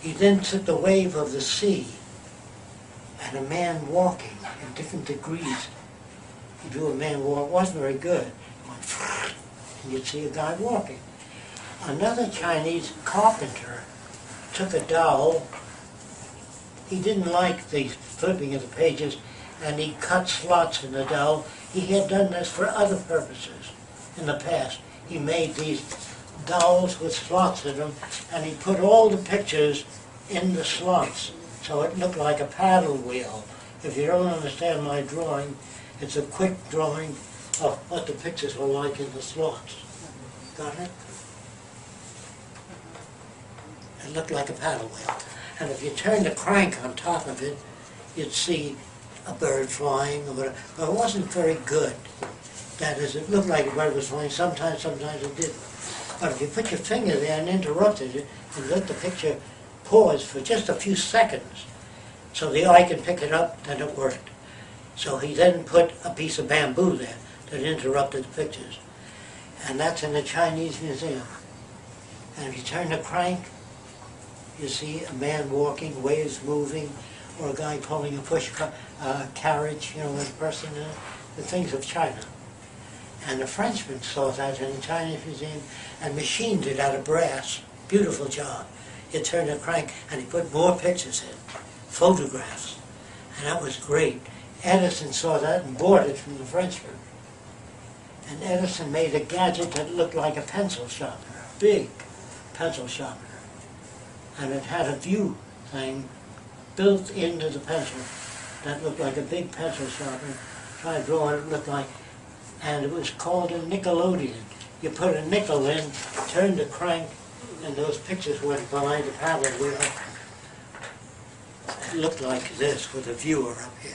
He then took the wave of the sea and a man walking in different degrees. He drew a man walk, wasn't very good. He went, and you'd see a guy walking. Another Chinese carpenter took a dowel. He didn't like the flipping of the pages, and he cut slots in the dowel. He had done this for other purposes in the past. He made these dowels with slots in them, and he put all the pictures in the slots, so it looked like a paddle wheel. If you don't understand my drawing, it's a quick drawing of what the pictures were like in the slots. Got it? It looked like a paddle wheel. And if you turn the crank on top of it, you'd see a bird flying or whatever. But it wasn't very good. That is, it looked like a bird was flying. Sometimes it didn't. But if you put your finger there and interrupted it and let the picture pause for just a few seconds so the eye can pick it up, then it worked. So he then put a piece of bamboo there that interrupted the pictures. And that's in the Chinese museum. And if you turn the crank, you see a man walking, waves moving, or a guy pulling a push carriage, with a person in it, the things of China. And the Frenchman saw that in the Chinese museum and machined it out of brass. Beautiful job. He turned the crank and he put more pictures in, photographs. And that was great. Edison saw that and bought it from the Frenchman. And Edison made a gadget that looked like a pencil sharpener, a big pencil sharpener. And it had a view thing built into the pencil that looked like a big pencil sharpener. Try to draw what it looked like. And it was called a Nickelodeon. You put a nickel in, turned the crank, and those pictures went by the paddle wheel. It looked like this with a viewer up here.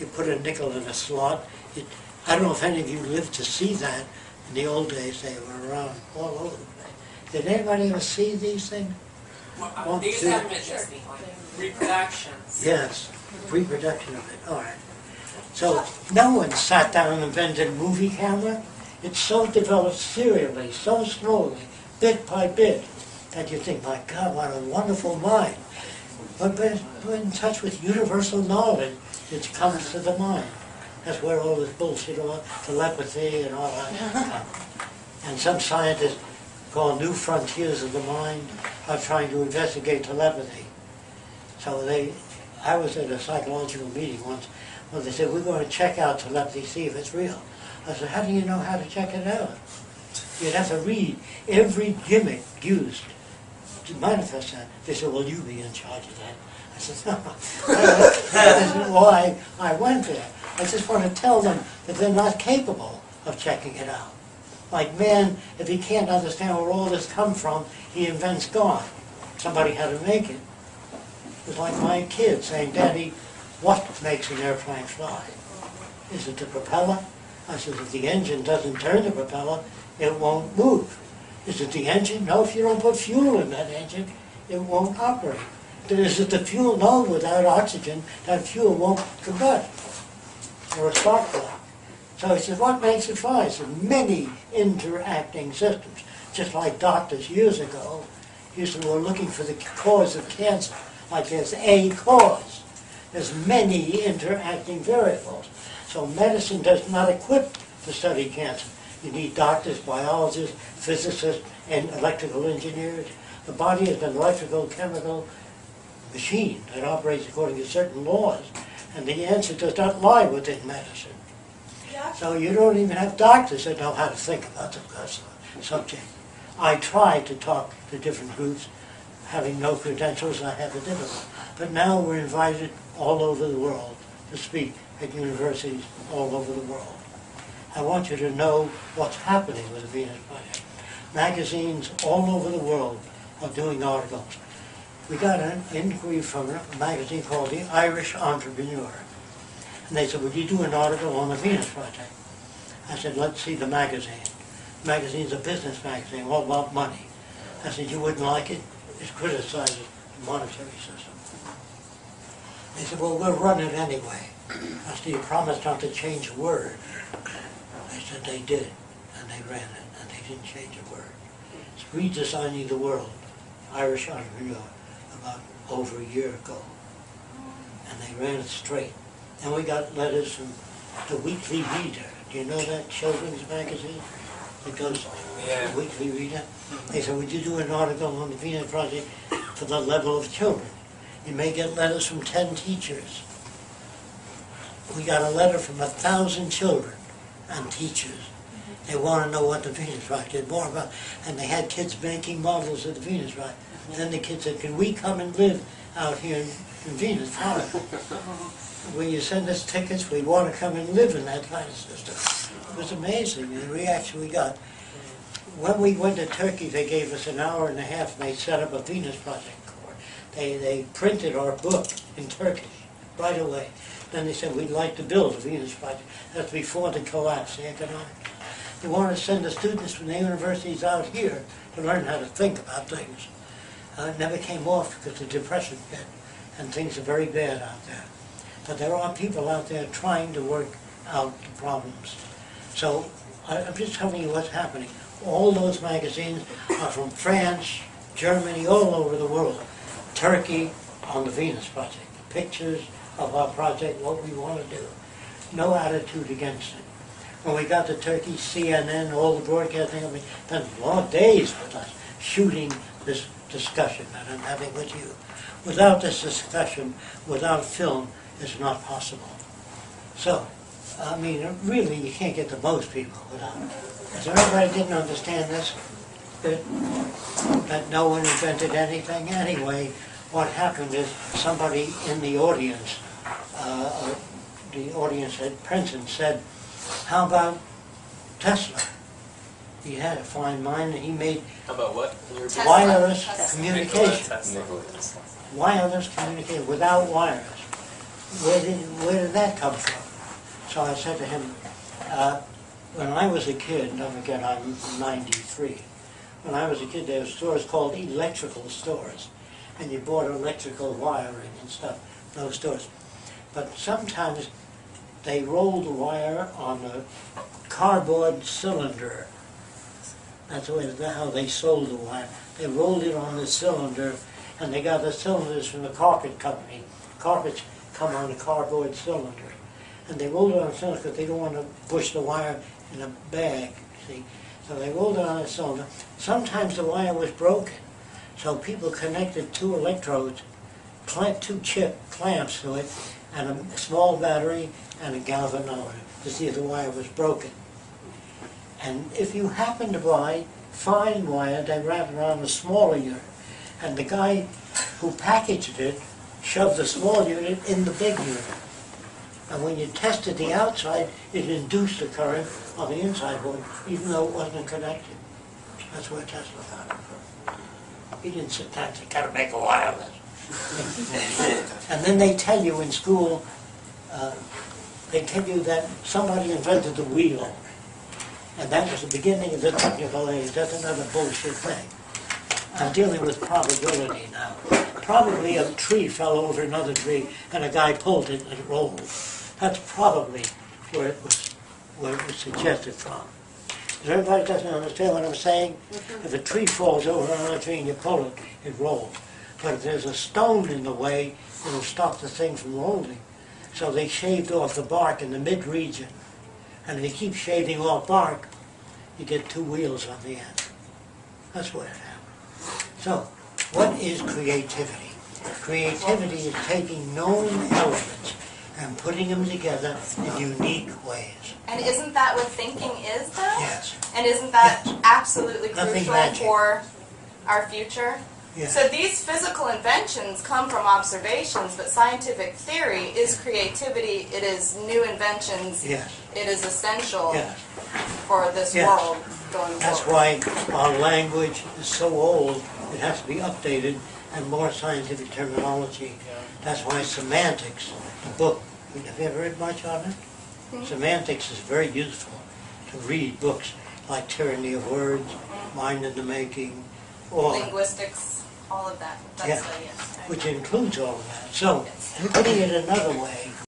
You put a nickel in a slot. I don't know if any of you lived to see that. In the old days, they were around all over the place. Did anybody ever see these things? Well, these have images, reproductions. Yes, reproduction of it. All right. So no one sat down and invented a movie camera. It's so developed serially, so slowly, bit by bit, that you think, my God, what a wonderful mind. But we're in touch with universal knowledge that comes to the mind. That's where all this bullshit about telepathy and all that comes. And some scientists call new frontiers of the mind are trying to investigate telepathy. So I was at a psychological meeting once where they said, we're going to check out telepathy, see if it's real. I said, how do you know how to check it out? You'd have to read every gimmick used to manifest that. They said, well, you be in charge of that. I said, no. This is why I went there. I just want to tell them that they're not capable of checking it out. Like man, if he can't understand where all this comes from, he invents God. Somebody had to make it. It's like my kid saying, Daddy, what makes an airplane fly? Is it the propeller? I said, if the engine doesn't turn the propeller, it won't move. Is it the engine? No, if you don't put fuel in that engine, it won't operate. Is it the fuel? No, without oxygen, that fuel won't combust. Or a spark plug. So he says, what makes it fly? He said, many interacting systems. Just like doctors years ago used to go looking for the cause of cancer. Like there's a cause. There's many interacting variables. So medicine does not equip to study cancer. You need doctors, biologists, physicists, and electrical engineers. The body is an electrical, chemical machine that operates according to certain laws. And the answer does not lie within medicine. So you don't even have doctors that know how to think about the subject. I try to talk to different groups. Having no credentials, I have a difficult. But now we're invited all over the world to speak at universities all over the world. I want you to know what's happening with the Venus Project. Magazines all over the world are doing articles. We got an inquiry from a magazine called The Irish Entrepreneur. And they said, would you do an article on the Venus Project? I said, let's see the magazine. The magazine's a business magazine, all about money. I said, you wouldn't like it? It criticizes the monetary system. They said, well, we'll run it anyway. I said, you promised not to change a word. They said they did, and they ran it, and they didn't change a word. It's redesigning the world. Irish Entrepreneur. about over a year ago. And they ran it straight. And we got letters from the Weekly Reader. Do you know that children's magazine? It goes to the Weekly Reader. They said, would you do an article on the Venus Project for the level of children? You may get letters from 10 teachers. We got a letter from 1,000 children and teachers. They want to know what the Venus Project is more about. And they had kids making models of the Venus Project. And then the kids said, can we come and live out here in Venus Project? Will you send us tickets? We want to come and live in that kind of system. It was amazing, the reaction we got. When we went to Turkey, they gave us an hour and a half, and they set up a Venus Project course. They printed our book in Turkish right away. Then they said, we'd like to build a Venus Project. That's before the collapse, the economic. They wanted to send the students from the universities out here to learn how to think about things. It never came off because the Depression hit, and things are very bad out there. But there are people out there trying to work out the problems. So I'm just telling you what's happening. All those magazines are from France, Germany, all over the world. Turkey on the Venus Project. Pictures of our project, what we want to do. No attitude against it. When we got to Turkey, CNN, all the broadcasting, I mean, spent long days with us shooting this discussion that I'm having with you. Without this discussion, without film, it's not possible. So, I mean, really, you can't get to most people without it. So everybody didn't understand this, that no one invented anything. Anyway, what happened is somebody in the audience at Princeton said, how about Tesla? He had a fine mind and he made about what? wireless Nikola communication. Tesla. Wireless communication without wires. Where did that come from? So I said to him, when I was a kid, don't forget I'm 93, when I was a kid there were stores called electrical stores, and you bought electrical wiring and stuff, those stores. But sometimes they rolled the wire on a cardboard cylinder. That's how they sold the wire. They rolled it on the cylinder, and they got the cylinders from the carpet company. Carpets come on a cardboard cylinder. And they rolled it on a cylinder because they don't want to push the wire in a bag, see. So they rolled it on a cylinder. Sometimes the wire was broken. So people connected two electrodes, two chip clamps to it, and a small battery and a galvanometer to see if the wire was broken. And if you happen to buy fine wire, they wrap it around a smaller unit. And the guy who packaged it shoved the small unit in the big unit. And when you tested the outside, it induced a current on the inside one, even though it wasn't connected. That's where Tesla got it from. He didn't sit down and say, gotta make a wireless. And then they tell you in school, they tell you that somebody invented the wheel. And that was the beginning of the technical age. That's another bullshit thing. I'm dealing with probability now. Probably a tree fell over another tree and a guy pulled it and it rolled. That's probably where it was suggested from. If everybody doesn't understand what I'm saying, if a tree falls over another tree and you pull it, it rolls. But if there's a stone in the way, it'll stop the thing from rolling. So they shaved off the bark in the mid-region. And if you keep shaving off bark, you get two wheels on the end. That's what happened. So, what is creativity? Creativity is taking known elements and putting them together in unique ways. And isn't that what thinking is, though? Yes. And isn't that Yes. absolutely Nothing crucial magic. for our future? Yes. So these physical inventions come from observations, but scientific theory is creativity, it is new inventions, Yes. it is essential Yes. for this Yes. world going That's forward. why our language is so old, it has to be updated and more scientific terminology. That's why semantics, the book, have you ever read much on it? Semantics is very useful to read books like Tyranny of Words, Mind in the Making, or Linguistics, all of that. That's Yeah. yes. which includes all of that. So, putting it another way,